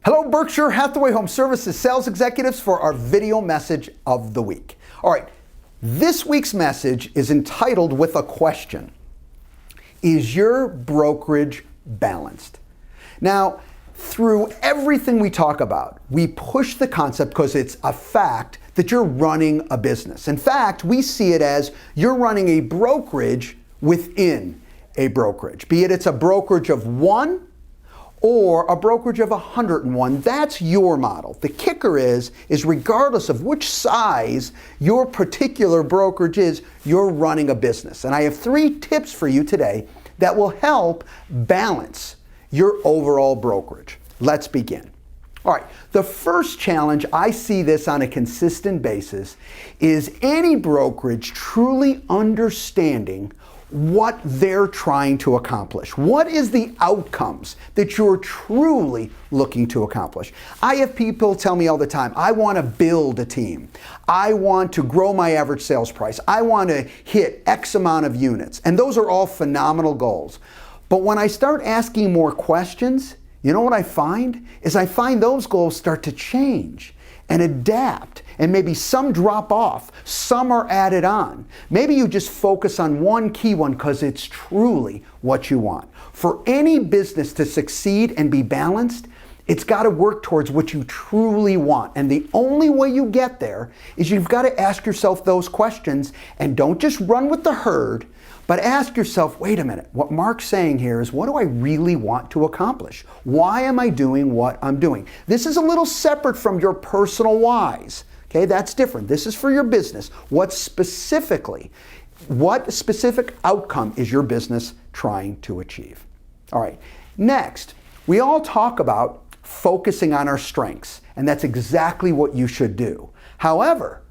Hello, Berkshire Hathaway Home Services sales executives for our video message of the week. All right, this week's message is entitled with a question. Is your brokerage balanced? Now, through everything we talk about, we push the concept because it's a fact that you're running a business. In fact, we see it as you're running a brokerage within a brokerage, be it it's a brokerage of one or a brokerage of 101. That's your model. The kicker is regardless of which size your particular brokerage is, you're running a business. And I have 3 tips for you today that will help balance your overall brokerage. Let's begin. All right, the first challenge, I see this on a consistent basis, is any brokerage truly understanding what they're trying to accomplish. What is the outcomes that you're truly looking to accomplish? I have people tell me all the time, I want to build a team. I want to grow my average sales price. I want to hit X amount of units. And those are all phenomenal goals. But when I start asking more questions, you know what I find? I find those goals start to change and adapt, and maybe some drop off, some are added on. Maybe you just focus on one key one because it's truly what you want. For any business to succeed and be balanced, it's got to work towards what you truly want. And the only way you get there is you've got to ask yourself those questions, and don't just run with the herd, but ask yourself, wait a minute, what Mark's saying here is, what do I really want to accomplish? Why am I doing what I'm doing? This is a little separate from your personal whys. Okay, that's different. This is for your business. What specific outcome is your business trying to achieve? All right, next, we all talk about focusing on our strengths, and that's exactly what you should do. However,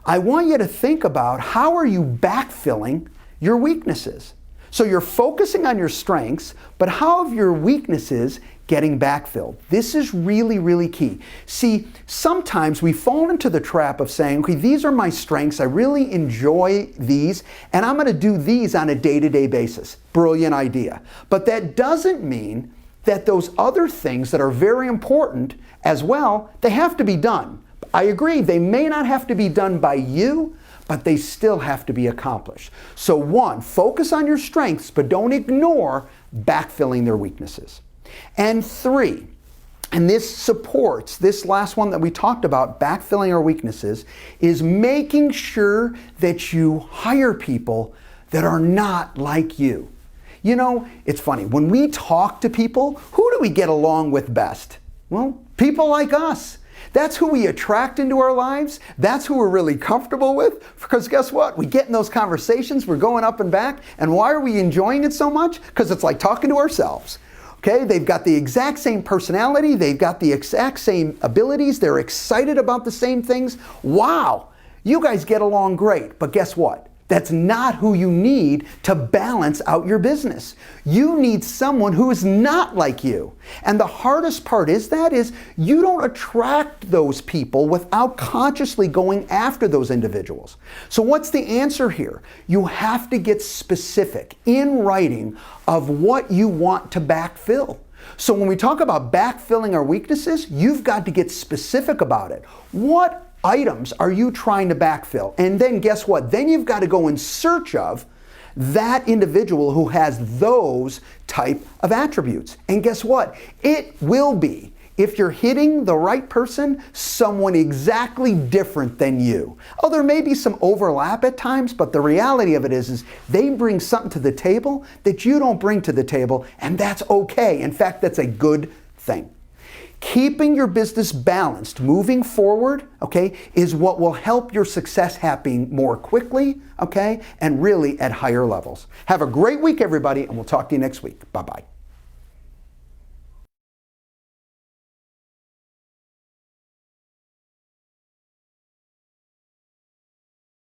I want you to think about, how are you backfilling your weaknesses? So you're focusing on your strengths, but how have your weaknesses getting backfilled? This is really, really key. See, sometimes we fall into the trap of saying, okay, these are my strengths, I really enjoy these, and I'm going to do these on a day-to-day basis. Brilliant idea. But that doesn't mean that those other things that are very important as well, they have to be done. I agree, they may not have to be done by you, but they still have to be accomplished. So 1, focus on your strengths, but don't ignore backfilling their weaknesses. And 3, and this supports this last one that we talked about, backfilling our weaknesses, is making sure that you hire people that are not like you. You know, it's funny, when we talk to people, who do we get along with best? Well, people like us. That's who we attract into our lives. That's who we're really comfortable with. Because guess what? We get in those conversations, we're going up and back. And why are we enjoying it so much? Because it's like talking to ourselves. Okay, they've got the exact same personality. They've got the exact same abilities. They're excited about the same things. Wow, you guys get along great. But guess what? That's not who you need to balance out your business. You need someone who is not like you. And the hardest part is you don't attract those people without consciously going after those individuals. So what's the answer here? You have to get specific in writing of what you want to backfill. So when we talk about backfilling our weaknesses, you've got to get specific about it. What items are you trying to backfill? And then guess what? Then you've got to go in search of that individual who has those type of attributes. And guess what? It will be, if you're hitting the right person, someone exactly different than you. Oh, there may be some overlap at times, but the reality of it is they bring something to the table that you don't bring to the table, and that's okay. In fact, that's a good thing. Keeping your business balanced moving forward, okay, is what will help your success happen more quickly, okay, and really at higher levels. Have a great week, everybody, and we'll talk to you next week. Bye-bye.